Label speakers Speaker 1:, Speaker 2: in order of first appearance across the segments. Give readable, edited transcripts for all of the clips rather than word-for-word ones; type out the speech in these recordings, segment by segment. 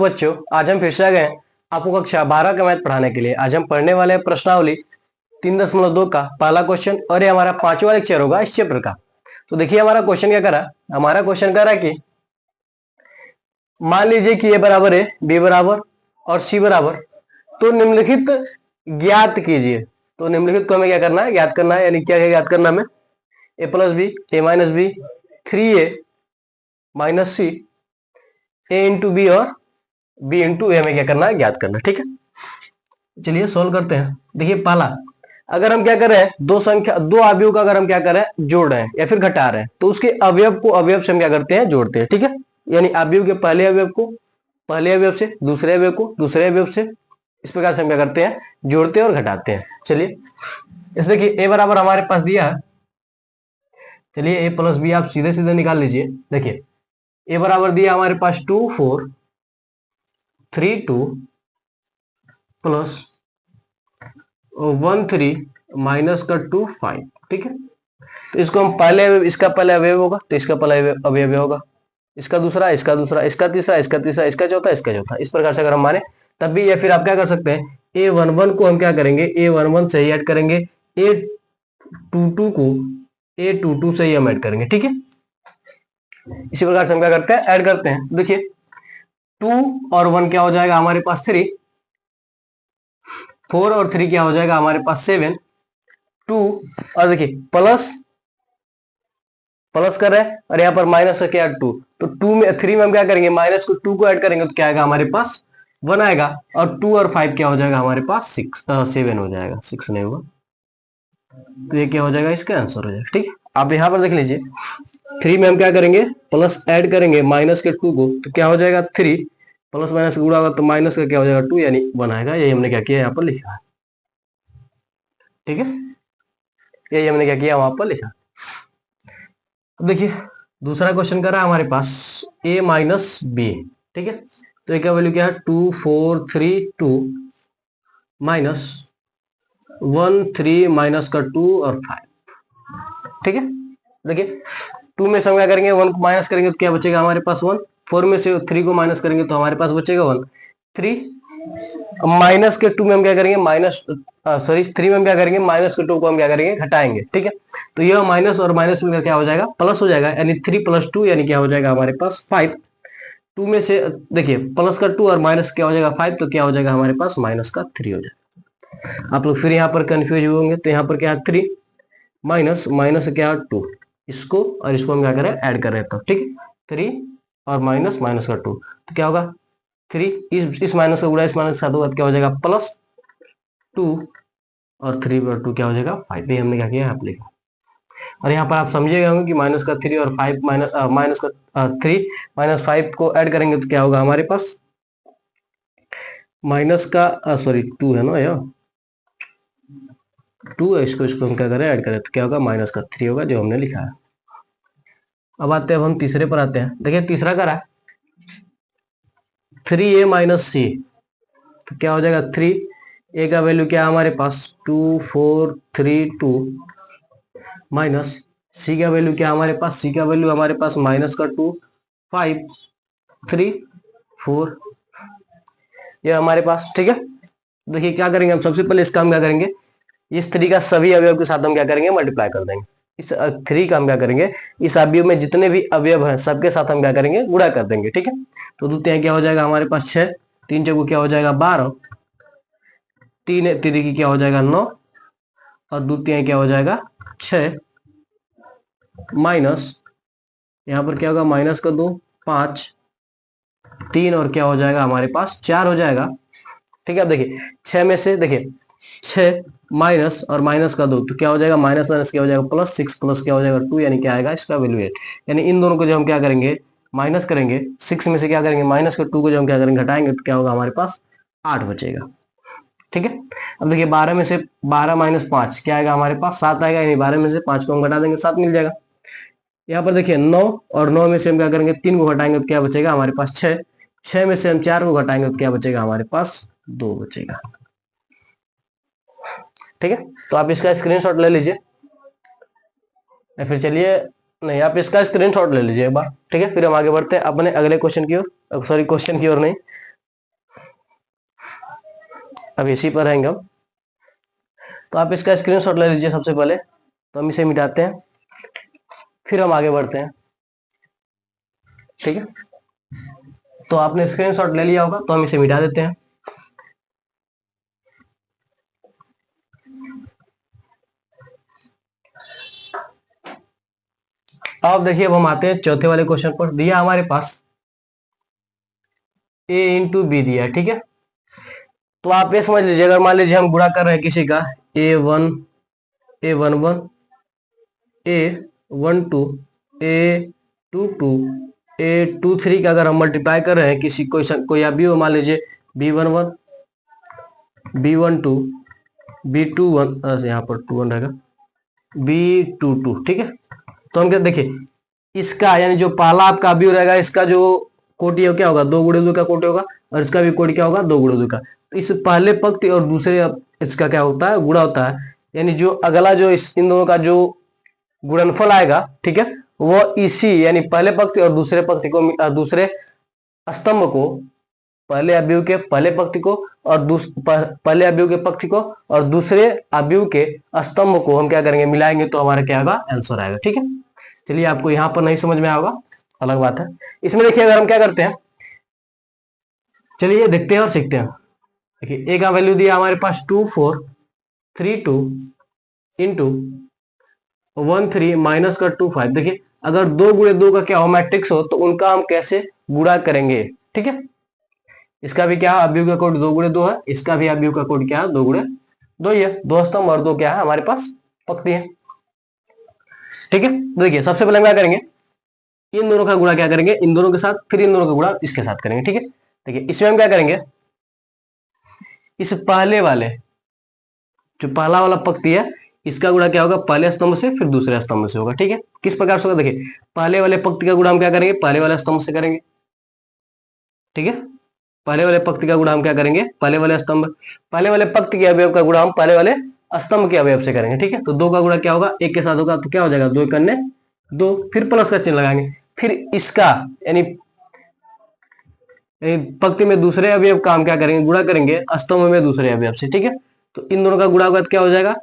Speaker 1: बच्चों, आज हम फिर से आ गए हैं आपको कक्षा 12 का मैथ पढ़ाने के लिए। आज हम पढ़ने वाले हैं प्रश्नावली 3.2 का पहला क्वेश्चन, और ये हमारा 5वां लेक्चर होगा इस चैप्टर का। तो देखिए हमारा क्वेश्चन क्या करा। हमारा क्वेश्चन कह रहा है कि मान लीजिए कि ए बराबर है, बी बराबर और सी बराबर, तो निम्नलिखित ज्ञात कीजिए। तो निम्नलिखित को हमें क्या करना है, ज्ञात करना है। यानी क्या ज्ञात करना हमें, ए प्लस बी, ए माइनस बी, 3a माइनस सी, ए इंटू बी और बी इंटू ए हमें क्या करना है, ज्ञात करना। ठीक है, चलिए सोल्व करते हैं। देखिए पहला, अगर हम क्या कर रहे हैं, दो अवयव का अगर हम क्या कर रहे हैं, जोड़ रहे हैं या फिर घटा रहे हैं, तो उसके अवयव को अवयव से हम क्या करते हैं, जोड़ते हैं। ठीक है, यानी अवयव के पहले अवयव को पहले अवयव से, दूसरे अवयव को दूसरे अवयव से, इस प्रकार से हम क्या करते हैं, जोड़ते हैं और घटाते हैं। चलिए इस देखिए ए बराबर हमारे पास दिया है। चलिए ए प्लस बी आप सीधे सीधे निकाल लीजिए। देखिए ए बराबर दिया हमारे पास 2 4 3 2 प्लस 1 3 माइनस का 2 5। ठीक है, तो इसको हम पहले इसका पहले अवयव होगा तो इसका पहले अवयव होगा, इसका दूसरा, इसका दूसरा, इसका तीसरा, इसका तीसरा, इसका चौथा, इसका चौथा। इस प्रकार से अगर हम माने तब भी, या फिर आप क्या कर सकते हैं, A11 को हम क्या करेंगे, A11 से ही ऐड करेंगे, A22 को A22 से ही हम ऐड करेंगे। ठीक है, इसी प्रकार से हम क्या करते हैं, ऐड करते हैं। देखिए 2 और 1 क्या हो जाएगा हमारे पास 3, 4 और 3 क्या हो जाएगा हमारे पास 7, 2 और देखिए प्लस प्लस कर रहे हैं और यहाँ पर माइनस का क्या 2, तो 2 में 3 में हम क्या करेंगे, माइनस को 2 को ऐड करेंगे तो क्या आएगा हमारे पास 1 आएगा, और 2 और 5 क्या हो जाएगा हमारे पास 7 हो जाएगा, 6 नहीं होगा। तो ये क्या हो जाएगा, इसका आंसर हो जाएगा। ठीक है, आप यहाँ पर देख लीजिए 3 में हम क्या करेंगे, प्लस ऐड करेंगे माइनस के 2 को, तो क्या हो जाएगा 3, प्लस माइनस गुणा होगा तो माइनस का क्या हो जाएगा 2, यानी 1 आएगा। यही हमने क्या किया, यहाँ पर लिखा है। ठीक है, यही हमने क्या किया, वहां पर लिखा। अब देखिए दूसरा क्वेश्चन कर रहा है हमारे पास a माइनस बी। ठीक है, तो एक वैल्यू क्या है, 2 4 3 2 माइनस 1 3 माइनस का 2 और 5। ठीक है, देखिए 2 में से हम क्या करेंगे, 1 को माइनस करेंगे तो क्या बचेगा हमारे पास 1, 4 में से 3 को माइनस करेंगे तो हमारे पास बचेगा 1 3, माइनस के 2 में हम क्या करेंगे, माइनस 3 में हम क्या करेंगे, माइनस के 2 को हम क्या करेंगे, घटाएंगे। ठीक है, तो यह माइनस और माइनस में क्या हो जाएगा, प्लस हो जाएगा, यानी 3 + 2 यानी क्या हो जाएगा हमारे पास 5। 2 में से देखिए प्लस का 2 और माइनस क्या हो जाएगा 5, तो क्या हो जाएगा हमारे पास माइनस का 3 हो जाएगा। आप लोग फिर यहाँ पर कंफ्यूज होंगे, तो यहाँ पर क्या है 3 माइनस माइनस क्या 2, इसको और इसको हम क्या करें, ऐड कर रहे हैं। ठीक है, 3 और माइनस माइनस का 2, तो क्या होगा 3, इस माइनस का गुणा इस माइनस का दो, क्या हो जाएगा +2 और 3 पर 2 क्या हो जाएगा 5। ये हमने क्या किया, यहाँ पर लिखा। और यहाँ पर आप समझिएगा होंगे कि माइनस का 3 और 5 माइनस का 3 माइनस 5 को ऐड करेंगे तो क्या होगा हमारे पास, माइनस का सॉरी 2 है ना, यह 2 है, इसको हम क्या करें, ऐड करें तो क्या होगा, माइनस का 3 होगा, जो हमने लिखा है। अब आते हैं, अब हम तीसरे पर आते हैं। देखिए तीसरा करा है 3a माइनस सी, तो क्या हो जाएगा 3 a का वैल्यू क्या है हमारे पास 2 4 3 2 माइनस सी का वैल्यू क्या है हमारे पास, सी का वैल्यू हमारे पास माइनस का 2 5 3 4 ये हमारे पास। ठीक है, देखिए क्या करेंगे हम, सबसे पहले इसका हम क्या करेंगे, इस 3 का सभी अवयव के साथ हम क्या करेंगे, मल्टीप्लाई कर देंगे। इस 3 का हम क्या करेंगे, इस अवयव में जितने भी अवयव हैं सबके साथ हम क्या करेंगे, गुणा कर देंगे। ठीक है, तो दूसरे क्या हो जाएगा हमारे पास 6, 3 चौको क्या हो जाएगा 12, 3 3 की क्या हो जाएगा 9, और द्वितीय क्या हो जाएगा 6 माइनस यहाँ पर क्या होगा, माइनस का 2 5 3 और क्या हो जाएगा हमारे पास 4 हो जाएगा। ठीक है, अब देखिए 6 में से देखिए 6 माइनस और माइनस का 2, तो क्या हो जाएगा, माइनस माइनस क्या हो जाएगा प्लस, 6 प्लस क्या हो जाएगा 2, यानी क्या आएगा इसका वैल्यू 8। यानी इन दोनों को जो हम क्या करेंगे, माइनस करेंगे, 6 में से क्या करेंगे, माइनस के 2 को जो हम क्या करेंगे, घटाएंगे तो क्या होगा हमारे पास 8 बचेगा। ठीक है, अब देखिए 12 में से 12 माइनस 5 क्या आएगा हमारे पास 7 आएगा, यानी 12 में से 5 को हम घटा देंगे 7 मिल जाएगा। यहाँ पर देखिए 9 और 9 में से हम क्या करेंगे, 3 को घटाएंगे तो क्या बचेगा हमारे पास 6, 6 में से हम 4 को घटाएंगे तो क्या बचेगा हमारे पास 2 बचेगा। ठीक है, तो आप इसका स्क्रीनशॉट ले लीजिए, या फिर चलिए नहीं, आप इसका स्क्रीनशॉट ले लीजिए एक बार। ठीक है, फिर हम आगे बढ़ते हैं अपने अगले क्वेश्चन की ओर, सॉरी क्वेश्चन की ओर नहीं, अब इसी पर रहेंगे हम। तो आप इसका स्क्रीनशॉट ले लीजिए सबसे पहले। तो हम इसे मिटाते हैं, फिर हम आगे बढ़ते हैं। ठीक है, तो आपने स्क्रीनशॉट ले लिया होगा, तो हम इसे मिटा देते हैं। अब देखिए, अब हम आते हैं चौथे वाले क्वेश्चन पर। दिया हमारे पास a इंटू बी दिया है। ठीक है, तो आप ये समझ लीजिए, अगर मान लीजिए हम गुणा कर रहे हैं किसी का a1 a11 a12 a22 a23 का अगर हम मल्टीप्लाई कर रहे हैं किसी कोई अवयव, मान लीजिए b11 b12 b21, यहाँ पर 21 रहेगा, b22। ठीक है, तो हम क्या देखिए, इसका यानी जो पहला आपका अवयव रहेगा, इसका जो कोटि है क्या होगा, 2 गुणे 2 का कोटि होगा, और इसका भी कोटि क्या होगा, 2 गुणे 2 का। तो इस पहले पंक्ति और दूसरे इसका क्या होता है, गुणा होता है। यानी जो अगला जो इन दोनों का जो गुणनफल आएगा, ठीक है, वो इसी यानी पहले पंक्ति और दूसरे पंक्ति को, दूसरे स्तंभ को, पहले अवयव के पहले पंक्ति को और पहले अवयव के पंक्ति को और दूसरे अवयव के स्तंभ को हम क्या करेंगे, मिलाएंगे, तो हमारा क्या होगा, आंसर आएगा। ठीक है, चलिए, आपको यहां पर नहीं समझ में आएगा, अलग बात है। इसमें देखिए, अगर हम क्या करते हैं, चलिए देखते हैं और सीखते हैं। देखिए, ए का वैल्यू दिया हमारे पास 2432 इंटू 13 माइनस का 25। देखिए, अगर 2 गुणे 2 का क्या हो, मैट्रिक्स हो, तो उनका हम कैसे गुणा करेंगे। ठीक है, इसका भी क्या है, अवयव का कोड 2 गुणे 2 है, इसका भी अवयव का कोड क्या है, 2 गुणे 2 ही है। 2 स्तंभ और 2 क्या है हमारे पास, पंक्ति है। ठीक है, तो देखिए, सबसे पहले हम क्या करेंगे, इन दोनों का गुणा क्या करेंगे, इन दोनों के साथ, फिर इन दोनों का गुणा इसके साथ करेंगे। ठीक है, देखिए, इसमें हम क्या करेंगे, इस पहले वाले जो पहला वाला पंक्ति है, इसका गुणा क्या होगा, पहले स्तंभ से फिर दूसरे स्तंभ से होगा। ठीक है, किस प्रकार से होगा, देखिए, पहले वाले पंक्ति का गुणा हम क्या करेंगे, पहले वाले स्तंभ से करेंगे। ठीक है, पहले वाले पंक्ति का गुणा हम क्या करेंगे, पहले वाले स्तंभ, पहले वाले पंक्ति के अवयव का गुणा हम पहले वाले स्तंभ के अवयव से करेंगे। ठीक है, तो 2 का गुणा क्या होगा, 1 के साथ होगा, तो क्या हो जाएगा, 2 करने 2, फिर प्लस का चिन्ह लगाएंगे, फिर इसका यानी पंक्ति में दूसरे अवयव का हम क्या करेंगे, गुणा करेंगे स्तंभ में दूसरे अवयव से। ठीक है, तो इन दोनों का गुणा होगा, क्या हो जाएगा,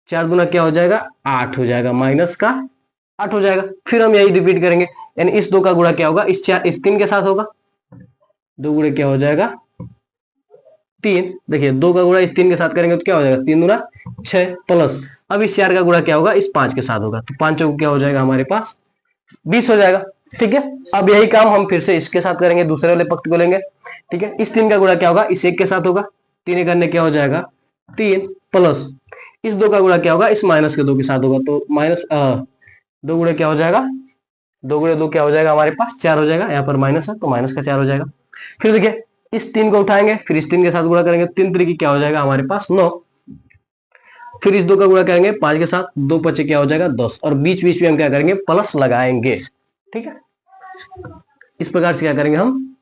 Speaker 1: 4 गुना क्या हो जाएगा, 8 हो जाएगा, माइनस का 8 हो जाएगा। फिर हम यही रिपीट करेंगे, यानी इस 2 का गुणा क्या होगा, इस 3 के साथ होगा, 2 गुणे क्या हो जाएगा, 3। देखिए, 2 का गुणा इस 3 के साथ करेंगे तो क्या हो जाएगा, 3 गुना 6, प्लस अब इस 4 का गुणा क्या होगा, इस 5 के साथ होगा, तो 5 को क्या हो जाएगा हमारे पास, 20 हो जाएगा। ठीक है, अब यही काम हम फिर से इसके साथ करेंगे, दूसरे वाले पंक्ति को लेंगे। ठीक है, इस 3 का गुणा क्या होगा, इस 1 के साथ होगा, 3 करने क्या हो जाएगा, 3, प्लस इस 2 का गुणा क्या होगा, इस माइनस के 2 के साथ होगा, तो माइनस 2 गुणे क्या हो जाएगा, 2 गुणे 2 क्या हो जाएगा हमारे पास, 4 हो जाएगा। यहाँ पर माइनस है तो माइनस का 4 हो जाएगा। फिर देखिए, इस 3 को उठाएंगे, फिर इस 3 के साथ गुणा करेंगे, 3 3 क्या हो जाएगा हमारे पास, 9। फिर इस 2 का गुणा करेंगे 5 के साथ, 2 5 क्या हो जाएगा, 10, और बीच बीच में हम क्या करेंगे, प्लस लगाएंगे। ठीक है, इस प्रकार से क्या करेंगे, हम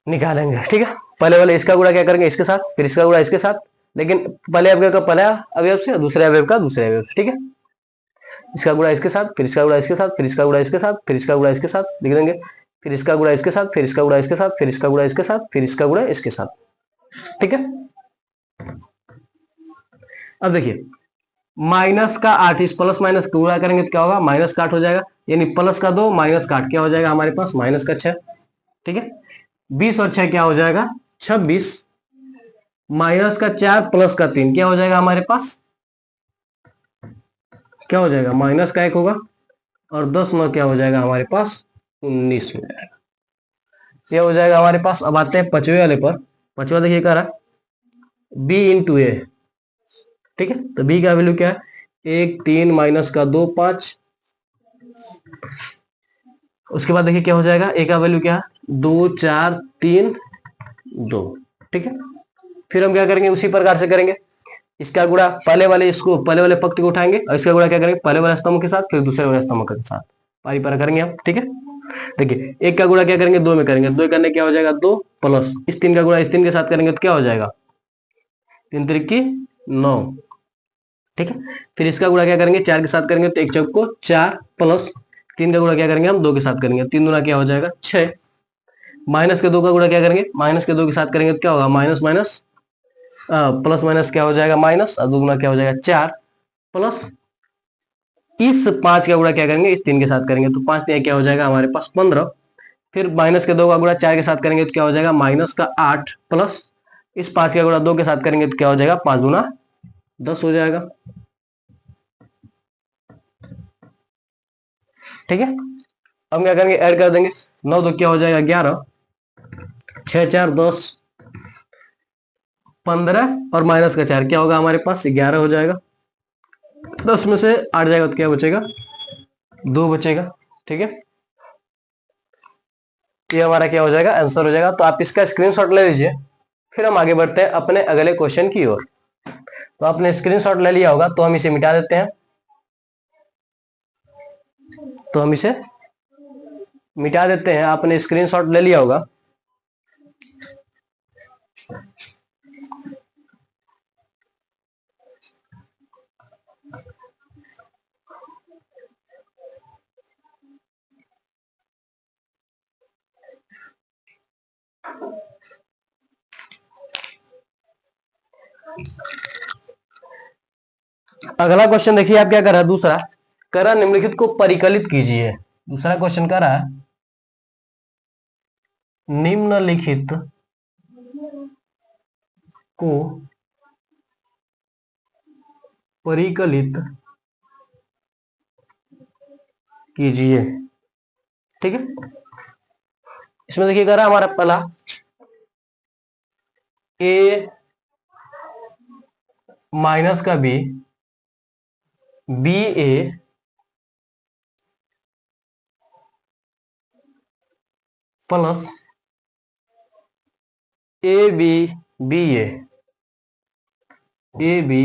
Speaker 1: निकालेंगे। ठीक है, पहले वाले इसका गुणा क्या करेंगे, इसके साथ, फिर इसका गुणा इसके साथ, लेकिन पहले अवयव का पहले अवयव से, दूसरे अवयव का दूसरे अवयव से। ठीक है, इसका गुणा इसके साथ, फिर इसका गुणा इसके साथ, फिर इसका गुणा इसके साथ, फिर इसका गुणा इसके साथ लिख देंगे, फिर इसका गुणा इसके साथ, फिर इसका गुणा इसके साथ, फिर इसका गुणा इसके साथ, फिर इसका गुणा इसके साथ। ठीक है, अब देखिए, माइनस का 8, इस प्लस माइनस का गुणा करेंगे तो क्या होगा, माइनस का 8 हो जाएगा, यानी प्लस का 2 माइनस का 8 क्या हो जाएगा हमारे पास, माइनस का 6। ठीक है, 20 और 6 क्या हो जाएगा, 26, माइनस का 4 प्लस का 3 क्या हो जाएगा हमारे पास, क्या हो जाएगा, माइनस का 1 होगा, और 10 9 क्या हो जाएगा हमारे पास, 19 हो जाएगा। क्या हो जाएगा हमारे पास। अब आते हैं पांचवे वाले पर। पांचवा देखिए कह रहा है बी इंटू ए। ठीक है, तो बी का वैल्यू क्या है, 1 3 माइनस का 2 5। उसके बाद देखिए क्या हो जाएगा, ए का वैल्यू क्या है, 2 4 3 2। ठीक है, फिर हम क्या करेंगे, उसी प्रकार से करेंगे, इसका गुणा पहले वाले पंक्ति को उठाएंगे और इसका गुणा क्या करेंगे, पहले वाले स्तंभ के साथ, फिर दूसरे वाले स्तंभ के साथ पारी पर करेंगे हम। ठीक है, देखिए एक का गुणा क्या करेंगे, 2 में करेंगे, 2 करने क्या हो जाएगा 2, प्लस इस 3 का गुणा इस 3 के साथ करेंगे तो क्या हो जाएगा, 3 3 की 9। ठीक है, फिर इसका गुणा क्या करेंगे, 4 के साथ करेंगे तो 1 चौक को 4, प्लस 3 का गुणा क्या करेंगे हम 2 के साथ करेंगे, 3 गुना क्या हो जाएगा 6। माइनस के 2 का गुणा क्या करेंगे, माइनस के 2 के साथ करेंगे तो क्या होगा, माइनस माइनस प्लस माइनस क्या हो जाएगा, माइनस, और 2 गुना क्या हो जाएगा 4, प्लस इस 5 का गुणा क्या करेंगे, इस 3 के साथ करेंगे तो 5 3 क्या हो जाएगा हमारे पास 15। फिर माइनस के 2 का गुणा 4 के साथ करेंगे तो क्या हो जाएगा, माइनस का 8, प्लस इस 5 का गुणा 2 के साथ करेंगे तो क्या हो जाएगा, 5 गुना 10 हो जाएगा। ठीक है, अब क्या करेंगे, ऐड कर देंगे, 9 2 क्या हो जाएगा 11, 6 4 10 15 और माइनस का 4 क्या होगा हमारे पास 11 हो जाएगा। 10 में से 8 जाएगा तो क्या बचेगा, 2 बचेगा। ठीक है, ये हमारा क्या हो जाएगा, आंसर हो जाएगा। तो आप इसका स्क्रीनशॉट ले लीजिए, फिर हम आगे बढ़ते हैं अपने अगले क्वेश्चन की ओर। तो आपने स्क्रीनशॉट ले लिया होगा, तो हम इसे मिटा देते हैं। तो हम इसे मिटा देते हैं, आपने स्क्रीनशॉट ले लिया होगा। अगला क्वेश्चन देखिए, आप क्या कर रहा है, दूसरा कर रहा निम्नलिखित को परिकलित कीजिए। दूसरा क्वेश्चन कर रहा है निम्नलिखित को परिकलित कीजिए। ठीक है, इसमें देखिए कर रहा है हमारा पहला a माइनस का b, B A plus A B B A B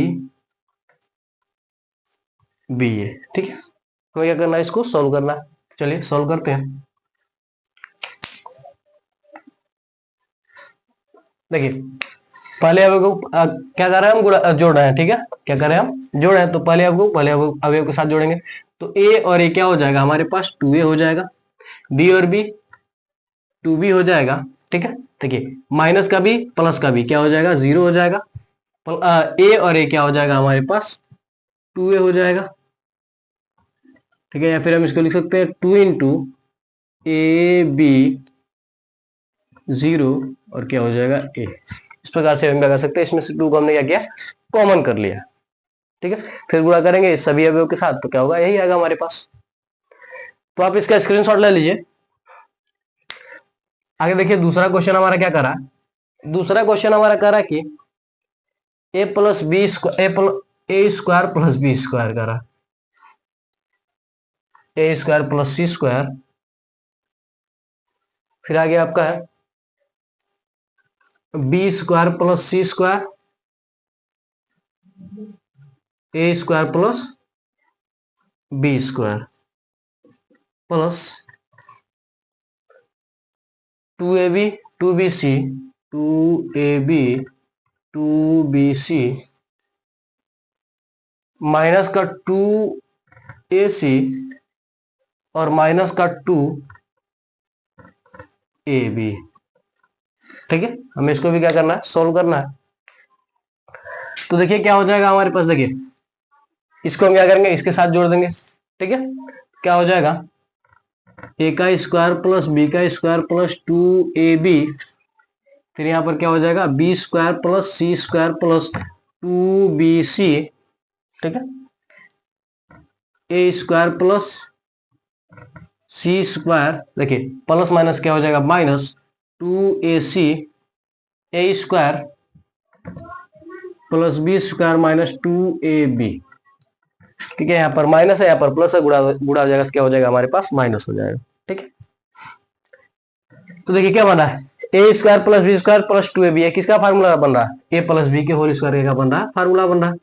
Speaker 1: B A. ठीक है, तो क्या करना है, इसको सॉल्व करना है। चलिए सॉल्व करते हैं। देखिए पहले अवयव को क्या कर रहे हैं हम, जोड़ रहे हैं। ठीक है, क्या कर रहे हैं हम, जोड़ रहे हैं। तो पहले अवयव के साथ जोड़ेंगे तो ए और ए क्या हो जाएगा हमारे पास 2a हो जाएगा, बी और बी 2b हो जाएगा। ठीक है, देखिए माइनस का भी प्लस का भी क्या हो जाएगा, 0 हो जाएगा। ए और ए क्या हो जाएगा हमारे पास 2a हो जाएगा। ठीक है, या फिर हम इसको लिख सकते हैं 2 इंटू ए बी 0 और क्या हो जाएगा ए। इस प्रकार से हम क्या कर सकते हैं, इसमें से 2 को हमने क्या किया, कॉमन कर लिया। ठीक है, फिर गुणा करेंगे इस सभी अवयव के साथ तो क्या होगा, यही आएगा हमारे पास। तो आप इसका स्क्रीनशॉट ले लीजिए। आगे देखिए दूसरा क्वेश्चन हमारा क्या करा, दूसरा क्वेश्चन हमारा करा कि A plus B A square plus B square करा, A square plus C square. फिर आगे आपका है B square plus C square, A square plus B square plus 2ab 2bc 2ab 2bc minus का 2ac और माइनस का 2ab। ठीक है, हमें इसको भी क्या करना है, सोल्व करना है। तो देखिए क्या हो जाएगा हमारे पास, देखिए इसको हम क्या करेंगे, इसके साथ जोड़ देंगे। ठीक है, क्या हो जाएगा, ए का स्क्वायर प्लस बी का स्क्वायर प्लस 2ab, फिर यहां पर क्या हो जाएगा, B square plus C square plus 2bc। ठीक है, A square plus C square, देखिए प्लस माइनस क्या हो जाएगा, minus 2ac A square plus B square minus 2ab। ठीक है, यहाँ पर माइनस है, यहाँ पर प्लस है, गुणा हो जाएगा, क्या हो जाएगा हमारे पास, माइनस हो जाएगा। ठीक है, तो देखिए क्या बना है, A square plus B square plus 2ab, ये किसका फार्मूला बन रहा है, ए प्लस बी के होल स्क्वायर का बन रहा है, फार्मूला बन रहा है।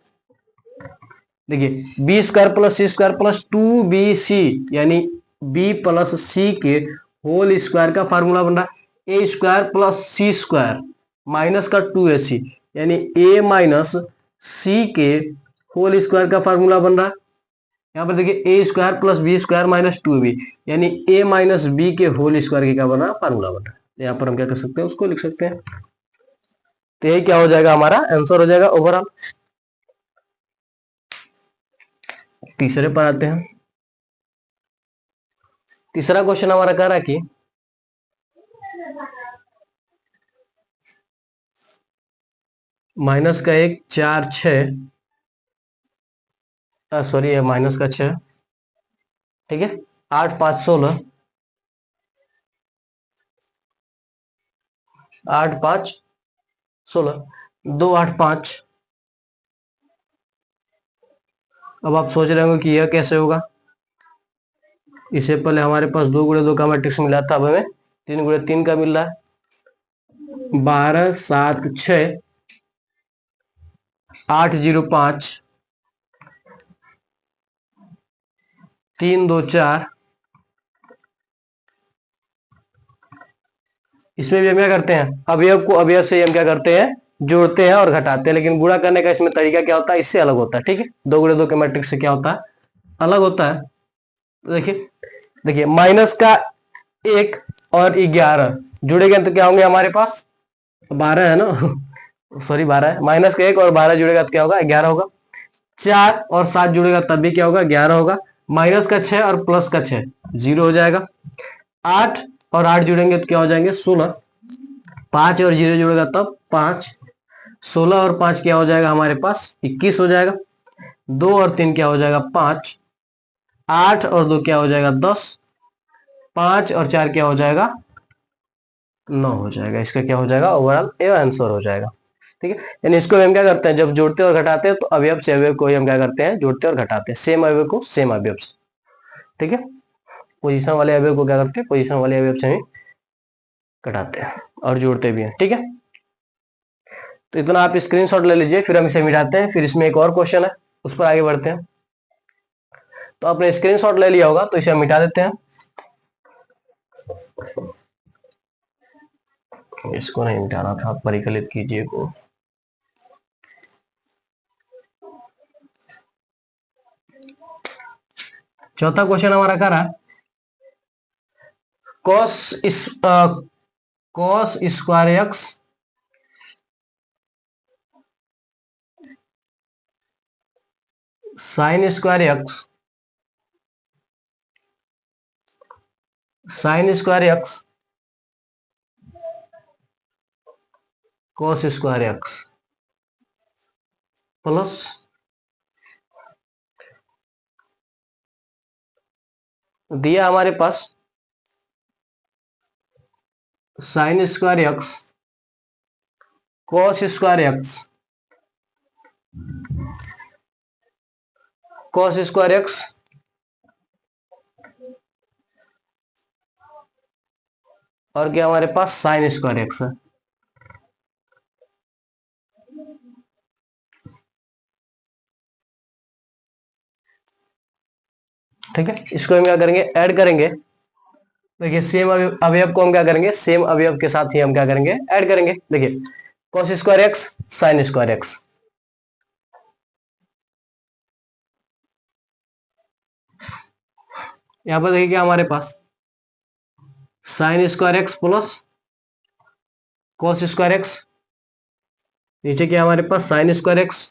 Speaker 1: देखिए B square plus C square plus 2bc यानी बी प्लस सी के होल स्क्वायर का फार्मूला बन रहा है। A square plus C square minus का 2ac यानी ए माइनस सी के होल स्क्वायर का फार्मूला बन रहा है। यहाँ पर देखिए A square plus B square minus 2ab यानी ए माइनस बी के होल स्क्वायर का क्या बन रहा है, फार्मूला बन रहा है। यहाँ पर हम क्या कर सकते हैं, उसको लिख सकते हैं। तो यही क्या हो जाएगा, हमारा आंसर हो जाएगा ओवरऑल। तीसरे पर आते हैं। तीसरा क्वेश्चन हमारा कह रहा है कि माइनस का 1 4 6, सॉरी है माइनस का 6, ठीक है, 8 5 16, 8 5 16, 2 8 5। अब आप सोच रहे होंगे कि यह कैसे होगा। इससे पहले हमारे पास 2 गुणे 2 का मैट्रिक्स मिला था, अब हमें 3 गुणे 3 का मिल रहा है। 12 7 6 8 0 5 3 2 4। इसमें भी हम क्या करते हैं, अवयव को अवयव से हम क्या करते हैं, जोड़ते हैं और घटाते हैं। लेकिन गुणा करने का इसमें तरीका क्या होता है, इससे अलग होता है। ठीक है, 2 गुणे 2 के मैट्रिक्स से क्या होता है, अलग होता है। तो देखिए देखिए माइनस का 1 और 11 जुड़ेगा तो क्या होंगे हमारे पास, 12 है ना सॉरी 12 है। माइनस का 1 और 12 जुड़ेगा तो क्या होगा, 11 होगा। 4 और 7 जुड़ेगा तब भी क्या होगा, 11 होगा। माइनस का 6 और प्लस का 6 0 हो जाएगा। 8 और 8 जुड़ेंगे तो क्या हो जाएंगे, 16। 5 और 0 जुड़ेगा तब 5। 16 और 5 क्या हो जाएगा हमारे पास, 21 हो जाएगा। 2 और 3 क्या हो जाएगा, 5। 8 और 2 क्या हो जाएगा, 10। 5 और 4 क्या हो जाएगा, 9 हो जाएगा। इसका क्या हो जाएगा, ओवरऑल ए आंसर हो जाएगा। ठीक है, यानी इसको हम क्या करते हैं, जब जोड़ते और घटाते हैं तो अवयव से अवयव को ही हम क्या करते हैं, जोड़ते और घटाते हैं। सेम अवयव को सेम अवयव से। ठीक है, पोजीशन वाले अवयव को क्या करते हैं, पोजीशन वाले अवयव से ही घटाते हैं और जोड़ते भी हैं। ठीक है, तो इतना आप स्क्रीनशॉट ले लीजिए, फिर हम इसे मिटाते हैं। फिर इसमें एक और क्वेश्चन है, उस पर आगे बढ़ते हैं। तो आपने स्क्रीनशॉट ले लिया होगा, तो इसे हम मिटा देते हैं। इसको नहीं मिटाना था, परिकलित कीजिए को। चौथा क्वेश्चन हमारा क्या रहा, cos square x sine square x, sine square x cos square x plus दिया हमारे पास sine square x cos square x, cos square x और क्या हमारे पास साइन स्क्वायर एक्स है। ठीक है, इसको हम क्या करेंगे, ऐड करेंगे। देखिए सेम अवयव को हम क्या करेंगे, सेम अवयव के साथ ही हम क्या करेंगे, ऐड करेंगे। देखिए cos square x sine square x, यहां पर देखिए क्या हमारे पास sine square x plus cos square x, नीचे क्या हमारे पास साइन स्क्वायर एक्स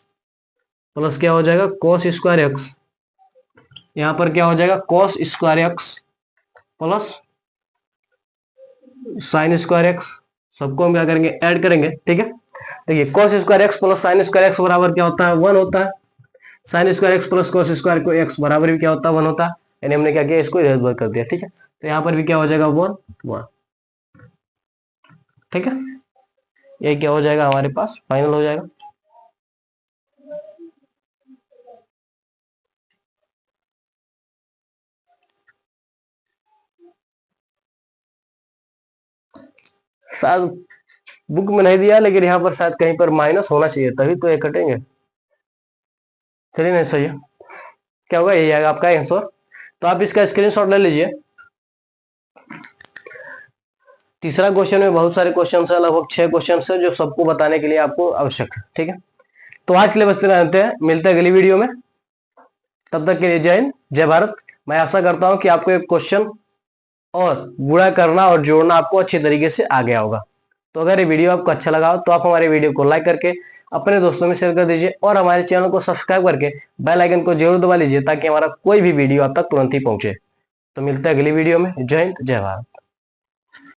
Speaker 1: प्लस क्या हो जाएगा, कॉस स्क्वायर एक्स। यहां पर क्या हो जाएगा, cos square x plus sign square x. सबको हम क्या करेंगे, ऐड करेंगे। ठीक है, देखिए cos square x plus sign square x बराबर क्या होता है, 1 होता है। Sign square x plus cos square को एक्स बराबर भी क्या होता है, 1 होता है। यानी हमने क्या किया, इसको इधर उधर कर दिया। ठीक है, तो यहाँ पर भी क्या हो जाएगा, 1 1। ठीक है, ये क्या हो जाएगा हमारे पास, फाइनल हो जाएगा। शायद बुक में नहीं दिया, लेकिन यहाँ पर शायद कहीं पर माइनस होना चाहिए, तभी तो ये कटेंगे। चलिए नहीं सही है, क्या होगा, यही आएगा आपका आंसर। तो आप इसका स्क्रीनशॉट ले लीजिए। तीसरा क्वेश्चन में बहुत सारे क्वेश्चन है, लगभग 6 क्वेश्चन है, जो सबको बताने के लिए आपको आवश्यक है। ठीक है, तो आज के लिए बस इतना रहते हैं, मिलते हैं अगली वीडियो में। तब तक के लिए जय हिंद जय भारत। मैं आशा करता हूं कि आपको एक क्वेश्चन और गुणा करना और जोड़ना आपको अच्छे तरीके से आ गया होगा। तो अगर ये वीडियो आपको अच्छा लगा हो तो आप हमारे वीडियो को लाइक करके अपने दोस्तों में शेयर कर दीजिए और हमारे चैनल को सब्सक्राइब करके बेल आइकन को जरूर दबा लीजिए ताकि हमारा कोई भी वीडियो आप तक तुरंत ही पहुंचे। तो मिलते हैं अगली वीडियो में। जय हिंद, जय भारत।